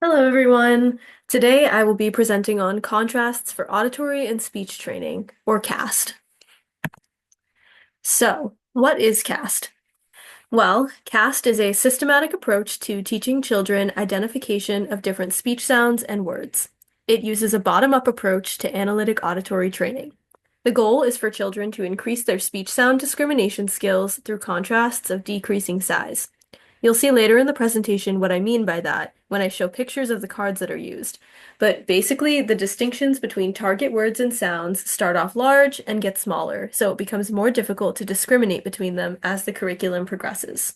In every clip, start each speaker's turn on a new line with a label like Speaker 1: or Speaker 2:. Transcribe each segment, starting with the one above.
Speaker 1: Hello, everyone. Today I will be presenting on contrasts for auditory and speech training, or CAST. So, what is CAST? Well, CAST is a systematic approach to teaching children identification of different speech sounds and words. It uses a bottom-up approach to analytic auditory training. The goal is for children to increase their speech sound discrimination skills through contrasts of decreasing size. You'll see later in the presentation what I mean by that when I show pictures of the cards that are used. But basically, the distinctions between target words and sounds start off large and get smaller, so it becomes more difficult to discriminate between them as the curriculum progresses.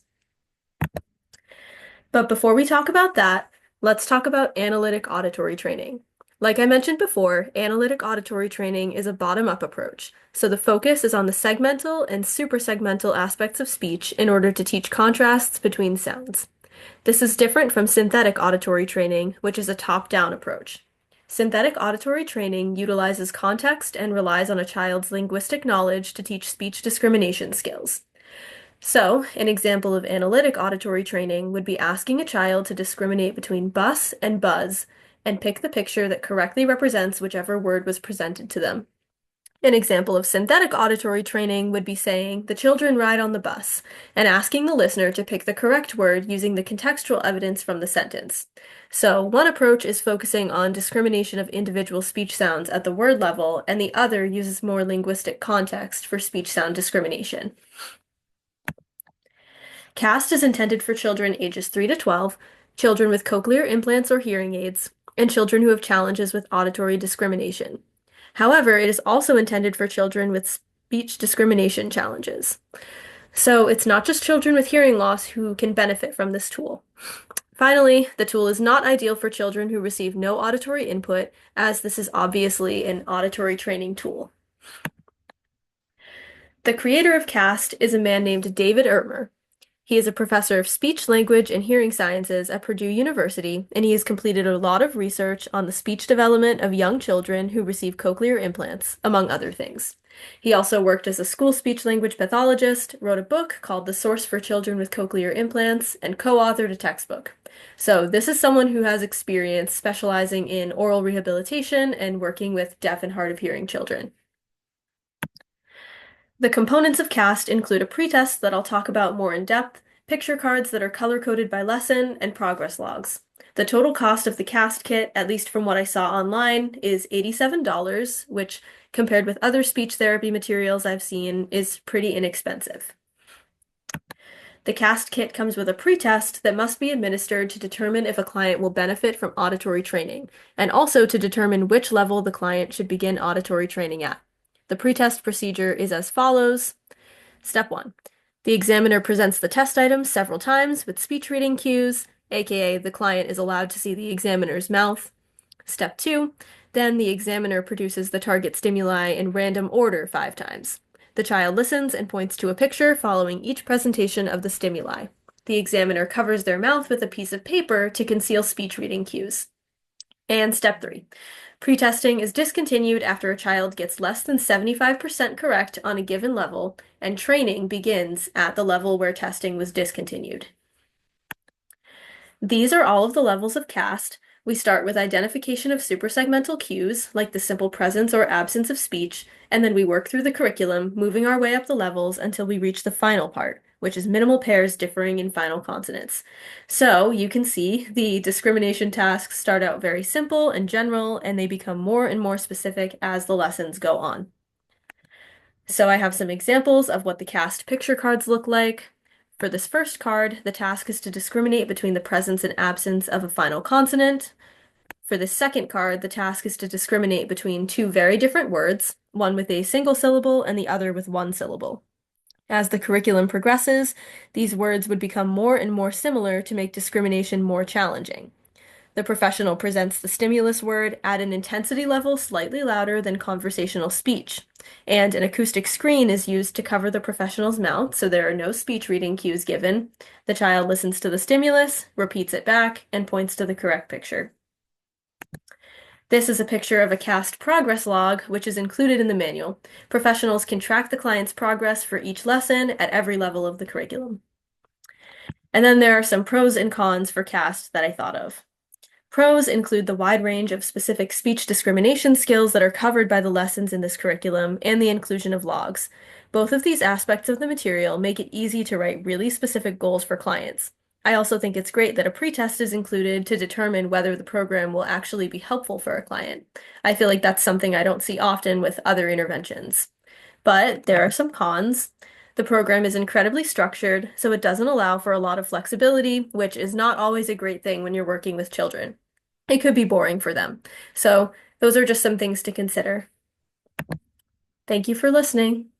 Speaker 1: But before we talk about that, let's talk about analytic auditory training. Like I mentioned before, analytic auditory training is a bottom-up approach, so the focus is on the segmental and suprasegmental aspects of speech in order to teach contrasts between sounds. This is different from synthetic auditory training, which is a top-down approach. Synthetic auditory training utilizes context and relies on a child's linguistic knowledge to teach speech discrimination skills. So, an example of analytic auditory training would be asking a child to discriminate between bus and buzz and pick the picture that correctly represents whichever word was presented to them. An example of synthetic auditory training would be saying, "The children ride on the bus," and asking the listener to pick the correct word using the contextual evidence from the sentence. So, one approach is focusing on discrimination of individual speech sounds at the word level, and the other uses more linguistic context for speech sound discrimination. CAST is intended for children ages 3 to 12, children with cochlear implants or hearing aids, and children who have challenges with auditory discrimination. However, it is also intended for children with speech discrimination challenges. So it's not just children with hearing loss who can benefit from this tool. Finally, the tool is not ideal for children who receive no auditory input, as this is obviously an auditory training tool. The creator of CAST is a man named David Ertmer. He is a professor of speech, language, and hearing sciences at Purdue University, and he has completed a lot of research on the speech development of young children who receive cochlear implants, among other things. He also worked as a school speech-language pathologist, wrote a book called The Source for Children with Cochlear Implants, and co-authored a textbook. So this is someone who has experience specializing in oral rehabilitation and working with deaf and hard of hearing children. The components of CAST include a pretest that I'll talk about more in depth, picture cards that are color-coded by lesson, and progress logs. The total cost of the CAST kit, at least from what I saw online, is $87, which, compared with other speech therapy materials I've seen, is pretty inexpensive. The CAST kit comes with a pretest that must be administered to determine if a client will benefit from auditory training, and also to determine which level the client should begin auditory training at. The pretest procedure is as follows. Step 1. The examiner presents the test items several times with speech reading cues, aka the client is allowed to see the examiner's mouth. Step 2. Then the examiner produces the target stimuli in random order 5 times. The child listens and points to a picture following each presentation of the stimuli. The examiner covers their mouth with a piece of paper to conceal speech reading cues. And step 3. Pretesting is discontinued after a child gets less than 75% correct on a given level, and training begins at the level where testing was discontinued. These are all of the levels of CAST. We start with identification of suprasegmental cues, like the simple presence or absence of speech, and then we work through the curriculum, moving our way up the levels until we reach the final part, which is minimal pairs differing in final consonants. So you can see the discrimination tasks start out very simple and general, and they become more and more specific as the lessons go on. So I have some examples of what the CAST picture cards look like. For this first card, the task is to discriminate between the presence and absence of a final consonant. For this second card, the task is to discriminate between two very different words, one with a single syllable and the other with one syllable. As the curriculum progresses, these words would become more and more similar to make discrimination more challenging. The professional presents the stimulus word at an intensity level slightly louder than conversational speech, and an acoustic screen is used to cover the professional's mouth so there are no speech reading cues given. The child listens to the stimulus, repeats it back, and points to the correct picture. This is a picture of a CAST progress log, which is included in the manual. Professionals can track the client's progress for each lesson at every level of the curriculum. And then there are some pros and cons for CAST that I thought of. Pros include the wide range of specific speech discrimination skills that are covered by the lessons in this curriculum and the inclusion of logs. Both of these aspects of the material make it easy to write really specific goals for clients. I also think it's great that a pretest is included to determine whether the program will actually be helpful for a client. I feel like that's something I don't see often with other interventions. But there are some cons. The program is incredibly structured, so it doesn't allow for a lot of flexibility, which is not always a great thing when you're working with children. It could be boring for them. So, those are just some things to consider. Thank you for listening.